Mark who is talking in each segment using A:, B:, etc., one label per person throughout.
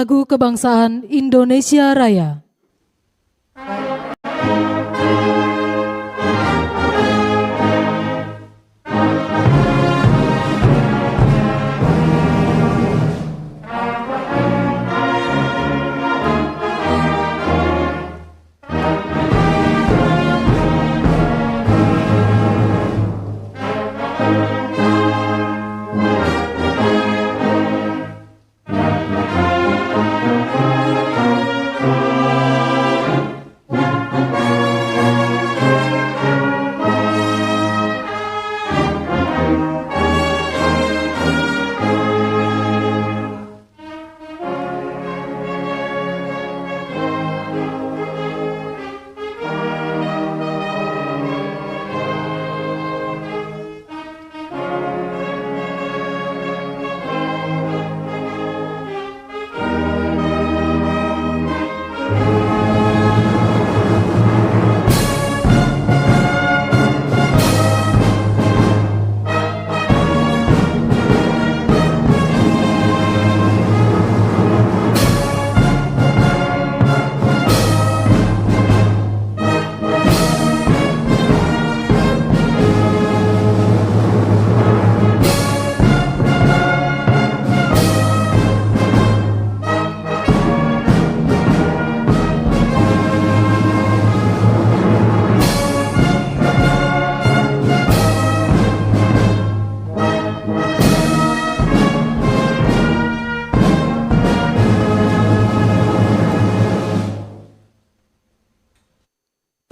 A: Lagu Kebangsaan Indonesia Raya.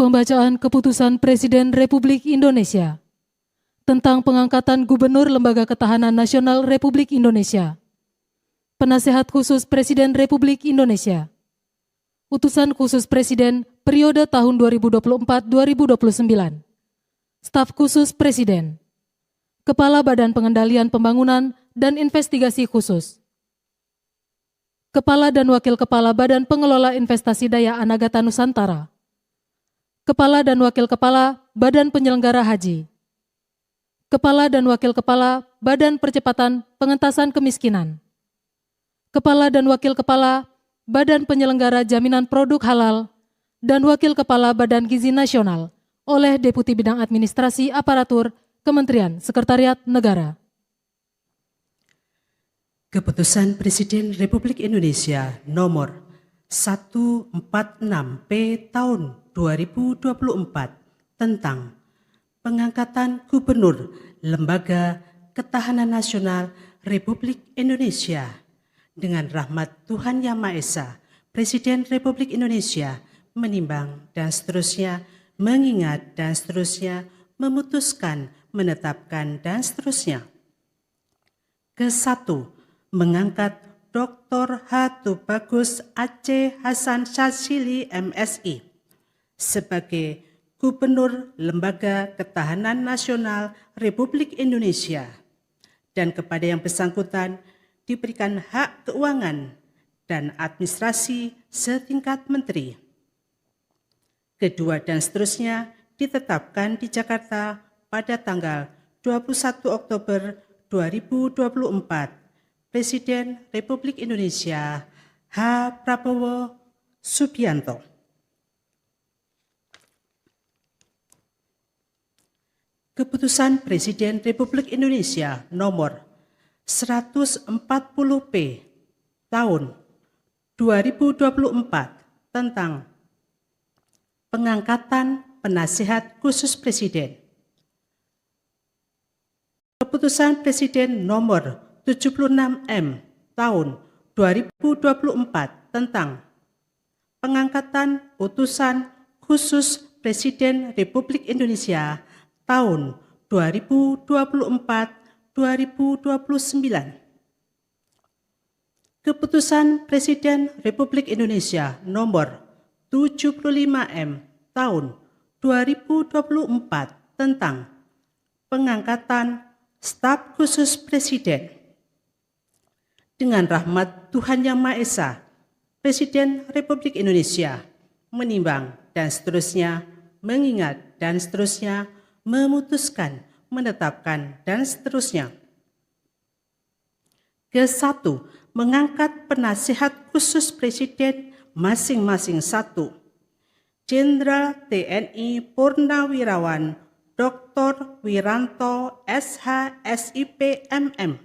A: Pembacaan Keputusan Presiden Republik Indonesia tentang pengangkatan Gubernur Lembaga Ketahanan Nasional Republik Indonesia. Penasehat Khusus Presiden Republik Indonesia. Utusan Khusus Presiden periode tahun 2024-2029. Staf Khusus Presiden. Kepala Badan Pengendalian Pembangunan dan Investigasi Khusus. Kepala dan Wakil Kepala Badan Pengelola Investasi Daya Anagata Nusantara. Kepala dan Wakil Kepala Badan Penyelenggara Haji. Kepala dan Wakil Kepala Badan Percepatan Pengentasan Kemiskinan. Kepala dan Wakil Kepala Badan Penyelenggara Jaminan Produk Halal dan Wakil Kepala Badan Gizi Nasional oleh Deputi Bidang Administrasi Aparatur Kementerian Sekretariat Negara.
B: Keputusan Presiden Republik Indonesia nomor 146P tahun 2024 tentang pengangkatan Gubernur Lembaga Ketahanan Nasional Republik Indonesia. Dengan rahmat Tuhan Yang Maha Esa, Presiden Republik Indonesia menimbang dan seterusnya, mengingat dan seterusnya, memutuskan, menetapkan dan seterusnya. Ke-1, mengangkat Dr. H. Tubagus Aceh Hasan Syadzili MSI sebagai Gubernur Lembaga Ketahanan Nasional Republik Indonesia dan kepada yang bersangkutan diberikan hak keuangan dan administrasi setingkat menteri. Kedua dan seterusnya ditetapkan di Jakarta pada tanggal 21 Oktober 2024. Presiden Republik Indonesia H. Prabowo Subianto. Keputusan Presiden Republik Indonesia nomor 140P tahun 2024 tentang pengangkatan Penasehat Khusus Presiden. Keputusan Presiden nomor 76M tahun 2024 tentang pengangkatan Utusan Khusus Presiden Republik Indonesia tahun 2024-2029. Keputusan Presiden Republik Indonesia nomor 75M tahun 2024 tentang pengangkatan Staf Khusus Presiden. Dengan rahmat Tuhan Yang Maha Esa, Presiden Republik Indonesia menimbang dan seterusnya, mengingat dan seterusnya, memutuskan, menetapkan dan seterusnya. Ke-1, mengangkat penasihat khusus Presiden masing-masing 1. Jenderal TNI Purnawirawan Dr. Wiranto SH SIP MM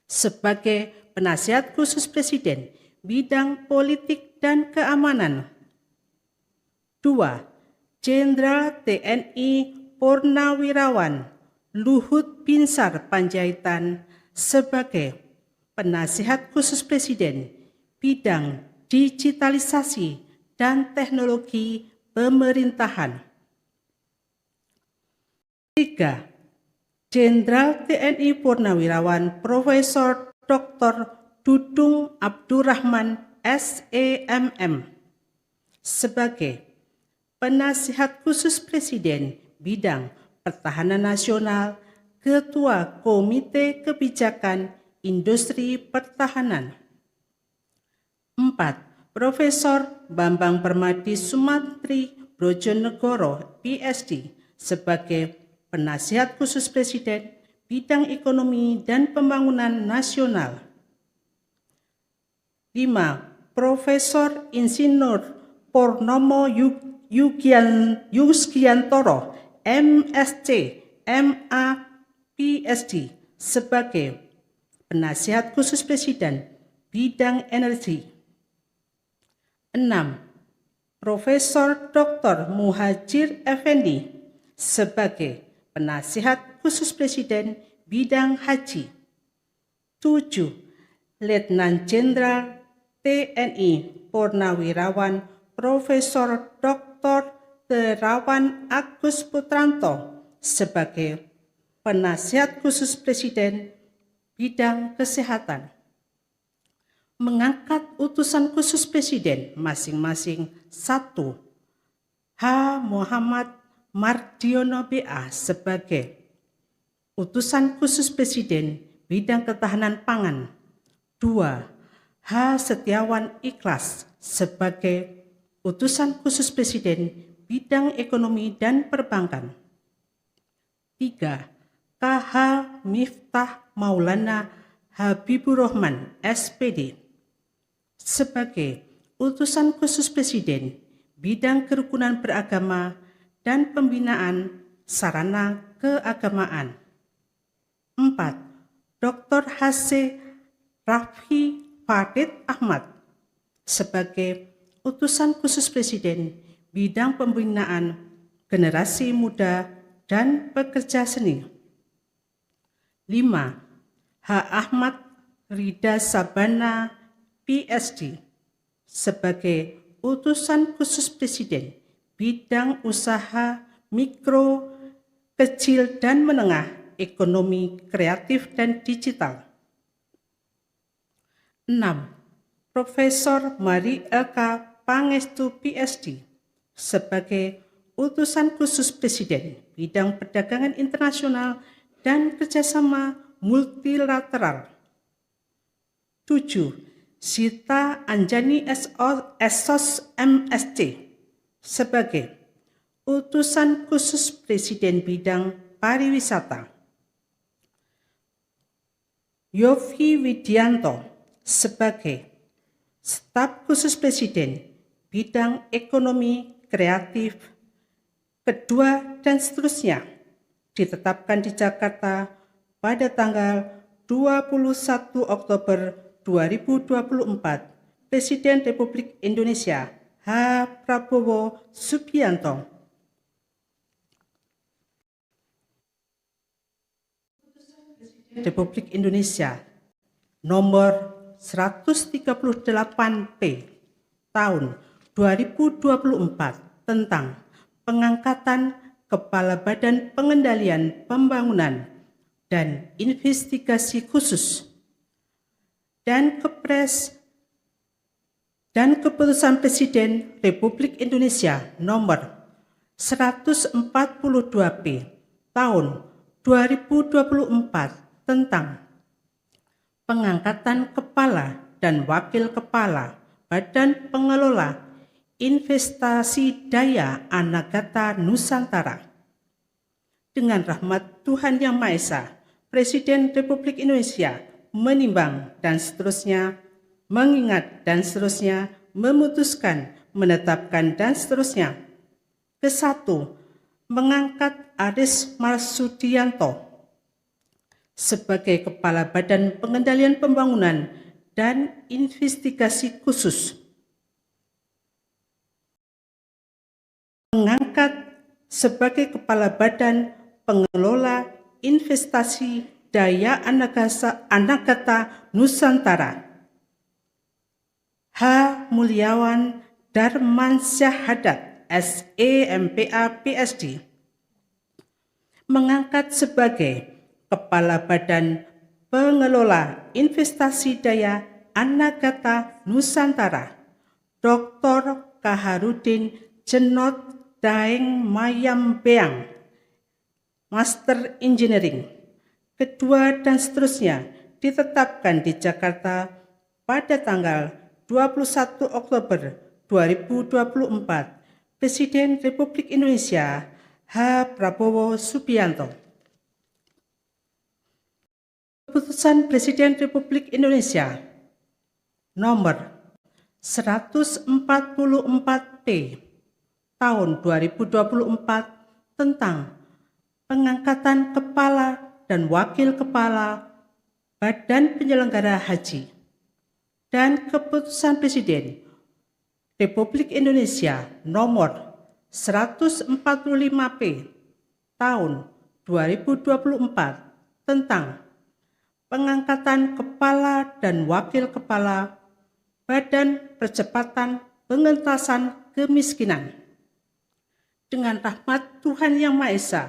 B: sebagai penasihat khusus Presiden bidang politik dan keamanan. 2. Jenderal TNI Purnawirawan Luhut Binsar Panjaitan sebagai penasihat khusus Presiden bidang digitalisasi dan teknologi pemerintahan. 3. Jenderal TNI Purnawirawan Profesor Dr. Dudung Abdurrahman SEMM sebagai penasihat khusus Presiden bidang pertahanan nasional, Ketua Komite Kebijakan Industri Pertahanan. 4. Profesor Bambang Permadi Sumantri Brojonegoro PhD sebagai penasihat khusus Presiden bidang ekonomi dan pembangunan nasional. 5. Profesor Insinyur Purnomo Yuskiantoro MSc MA PhD sebagai penasihat khusus Presiden bidang energi. 6. Profesor Dr. Muhajir Effendi sebagai penasihat khusus Presiden bidang haji. 7. Letnan Jenderal TNI Purnawirawan Profesor Dr. Terawan Agus Putranto sebagai penasihat khusus Presiden bidang kesehatan. Mengangkat utusan khusus Presiden masing-masing 1. H. Muhammad Mardiono BA sebagai utusan khusus Presiden bidang ketahanan pangan. 2. H. Setiawan Ikhlas sebagai utusan khusus Presiden bidang ekonomi dan perbankan. 3. KH Miftah Maulana Habibur Rahman SPD sebagai utusan khusus Presiden bidang kerukunan beragama dan pembinaan sarana keagamaan. 4. Dr. H.C. Raffi Farid Ahmad sebagai utusan khusus Presiden bidang pembinaan generasi muda dan pekerja seni. 5. H. Ahmad Rida Sabana PhD sebagai utusan khusus Presiden bidang usaha mikro, kecil dan menengah, ekonomi kreatif dan digital. 6. Profesor Mari Eka Pangestu PhD sebagai utusan khusus Presiden bidang perdagangan internasional dan kerjasama multilateral. 7. Sita Anjani SOS MSc sebagai utusan khusus Presiden bidang pariwisata. Yofi Widianto sebagai staf khusus Presiden bidang ekonomi kreatif, kedua dan seterusnya ditetapkan di Jakarta pada tanggal 21 Oktober 2024, Presiden Republik Indonesia H. Prabowo Subianto. Republik Indonesia nomor 138P tahun 2024 tentang pengangkatan Kepala Badan Pengendalian Pembangunan dan Investigasi Khusus dan Kepres dan Keputusan Presiden Republik Indonesia nomor 142P tahun 2024 tentang pengangkatan Kepala dan Wakil Kepala Badan Pengelola Investasi Daya Anagata Nusantara. Dengan rahmat Tuhan Yang Maha Esa, Presiden Republik Indonesia menimbang, dan seterusnya, mengingat, dan seterusnya, memutuskan, menetapkan, dan seterusnya. Kesatu, mengangkat Aris Marsudianto sebagai Kepala Badan Pengendalian Pembangunan dan Investigasi Khusus. Mengangkat sebagai Kepala Badan Pengelola Investasi Daya Anagata Nusantara H. Mulyawan Darmansyahadat, SEMPA PSD. Mengangkat sebagai Kepala Badan Pengelola Investasi Daya Anagata Nusantara Dr. Kaharudin Jenot Daeng Mayambeang, Master Engineering. Kedua dan seterusnya ditetapkan di Jakarta pada tanggal 21 Oktober 2024. Presiden Republik Indonesia H. Prabowo Subianto. Keputusan Presiden Republik Indonesia nomor 144P tahun 2024 tentang pengangkatan kepala dan wakil kepala Badan Penyelenggara Haji, dan Keputusan Presiden Republik Indonesia nomor 145P tahun 2024 tentang pengangkatan kepala dan wakil kepala Badan Percepatan Pengentasan Kemiskinan. Dengan rahmat Tuhan Yang Maha Esa,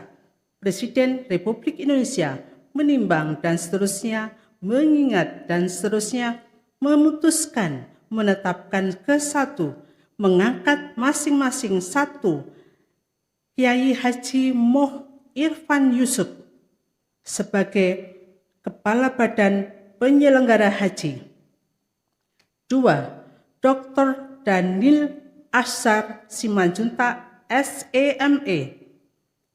B: Presiden Republik Indonesia menimbang dan seterusnya, mengingat dan seterusnya, memutuskan, menetapkan kesatu, mengangkat masing-masing satu Kiai Haji Moh Irfan Yusuf sebagai Kepala Badan Penyelenggara Haji. 2. Dr. Daniel Ashar Simanjuntak, SEME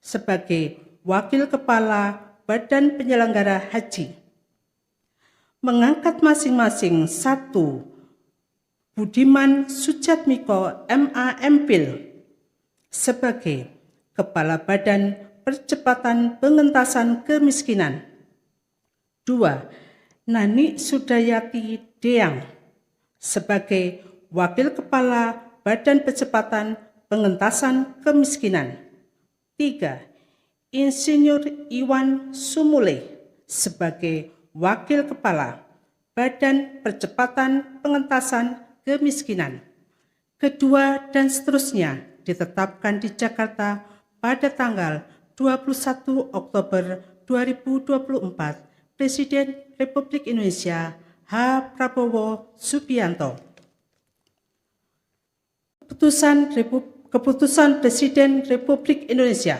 B: sebagai Wakil Kepala Badan Penyelenggara Haji. Mengangkat masing-masing satu Budiman Sujatmiko, MA MPhil sebagai Kepala Badan Percepatan Pengentasan Kemiskinan. 2. Nani Sudayati Deang sebagai Wakil Kepala Badan Percepatan Pengentasan Kemiskinan. 3. Insinyur Iwan Sumule sebagai Wakil Kepala Badan Percepatan Pengentasan Kemiskinan. Kedua dan seterusnya ditetapkan di Jakarta pada tanggal 21 Oktober 2024. Presiden Republik Indonesia H. Prabowo Subianto. Keputusan Presiden Republik Indonesia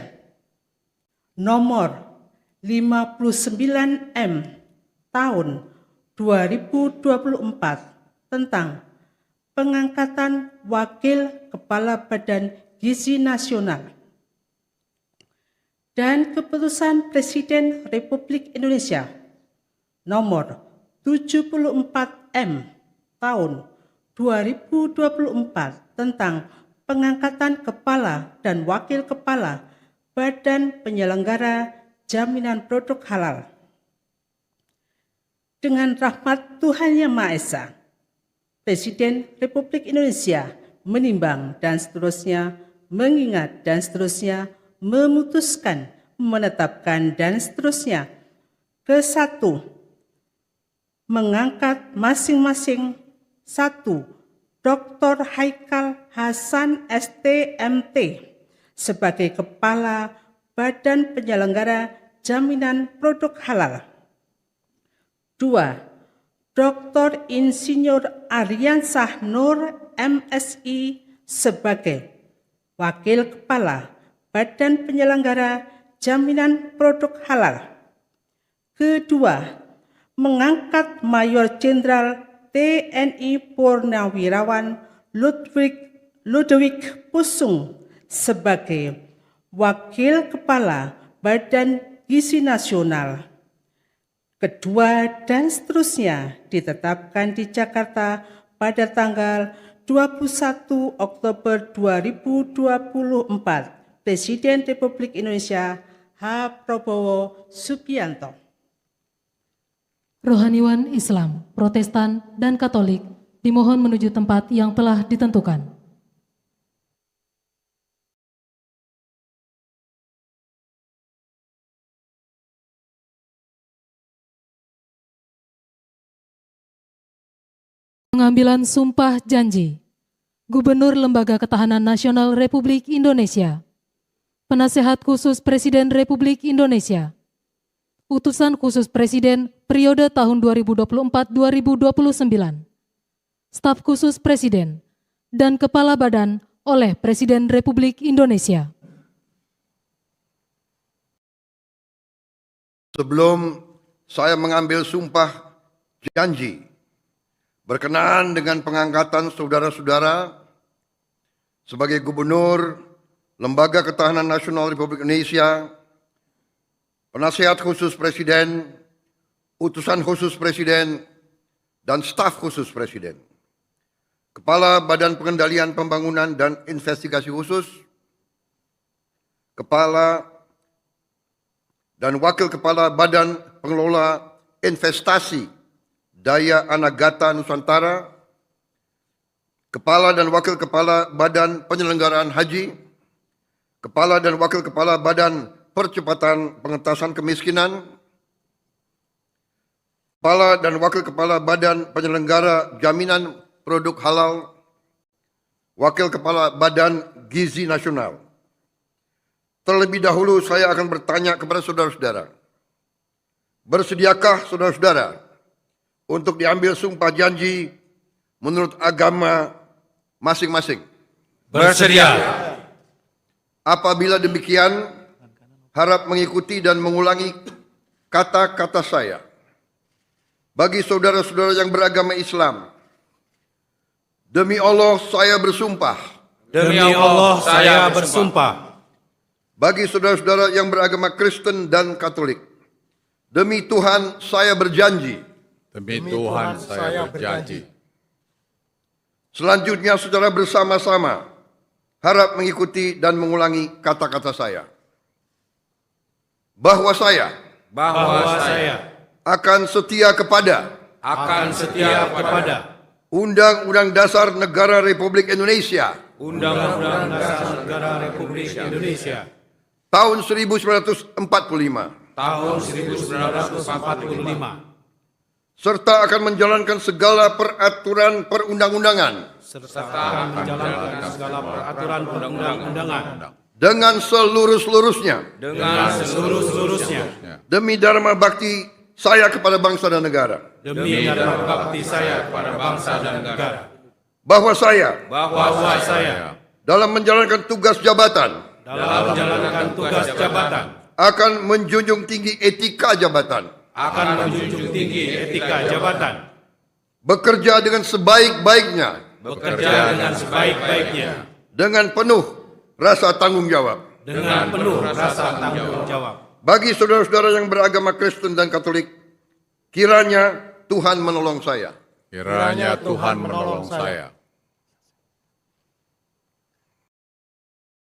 B: nomor 59M tahun 2024 tentang pengangkatan Wakil Kepala Badan Gizi Nasional, dan Keputusan Presiden Republik Indonesia nomor 74M tahun 2024 tentang pengangkatan kepala dan wakil kepala Badan Penyelenggara Jaminan Produk Halal. Dengan rahmat Tuhan Yang Maha Esa, Presiden Republik Indonesia menimbang dan seterusnya, mengingat dan seterusnya, memutuskan, menetapkan dan seterusnya. Kesatu, mengangkat masing-masing satu Dr. Haikal Hasan STMT sebagai Kepala Badan Penyelenggara Jaminan Produk Halal. 2. Dr. Insinyur Aryansah Nur MSI sebagai Wakil Kepala Badan Penyelenggara Jaminan Produk Halal. Kedua, mengangkat Mayor Jenderal TNI Purnawirawan Ludwig Pusung sebagai Wakil Kepala Badan Gizi Nasional. kedua, dan seterusnya ditetapkan di Jakarta pada tanggal 21 Oktober 2024. Presiden Republik Indonesia H. Prabowo Subianto.
A: Rohaniwan Islam, Protestan, dan Katolik dimohon menuju tempat yang telah ditentukan. Pengambilan sumpah janji. Gubernur Lembaga Ketahanan Nasional Republik Indonesia, Penasehat Khusus Presiden Republik Indonesia, Utusan Khusus Presiden periode tahun 2024-2029, Staf Khusus Presiden, dan Kepala Badan oleh Presiden Republik Indonesia.
C: Sebelum saya mengambil sumpah janji berkenaan dengan pengangkatan saudara-saudara sebagai Gubernur Lembaga Ketahanan Nasional Republik Indonesia, Penasehat Khusus Presiden, Utusan Khusus Presiden, dan Staf Khusus Presiden, Kepala Badan Pengendalian Pembangunan dan Investigasi Khusus, Kepala dan Wakil Kepala Badan Pengelola Investasi Daya Anagata Nusantara, Kepala dan Wakil Kepala Badan Penyelenggaraan Haji, Kepala dan Wakil Kepala Badan Percepatan Pengentasan Kemiskinan, Kepala dan Wakil Kepala Badan Penyelenggara Jaminan Produk Halal, Wakil Kepala Badan Gizi Nasional. Terlebih dahulu saya akan bertanya kepada saudara-saudara, bersediakah saudara-saudara untuk diambil sumpah janji menurut agama masing-masing?
D: Bersedia.
C: Apabila demikian, harap mengikuti dan mengulangi kata-kata saya. Bagi saudara-saudara yang beragama Islam, demi Allah saya bersumpah.
D: Demi Allah saya bersumpah.
C: Bagi saudara-saudara yang beragama Kristen dan Katolik, demi Tuhan saya berjanji.
D: Demi Tuhan saya berjanji.
C: Selanjutnya saudara bersama-sama harap mengikuti dan mengulangi kata-kata saya. Bahwa saya akan setia kepada Undang-Undang Dasar Negara Republik Indonesia
D: Undang-Undang Dasar Negara Republik Indonesia
C: tahun 1945
D: tahun 1945
C: serta akan menjalankan segala peraturan perundang-undangan dengan seluruh-seluruhnya demi dharma bakti saya kepada bangsa dan negara. Bahwa saya dalam menjalankan tugas jabatan akan menjunjung tinggi etika jabatan, bekerja dengan sebaik-baiknya, dengan penuh rasa tanggung jawab. Bagi saudara-saudara yang beragama Kristen dan Katolik, kiranya Tuhan menolong saya.
D: Kiranya Tuhan menolong saya.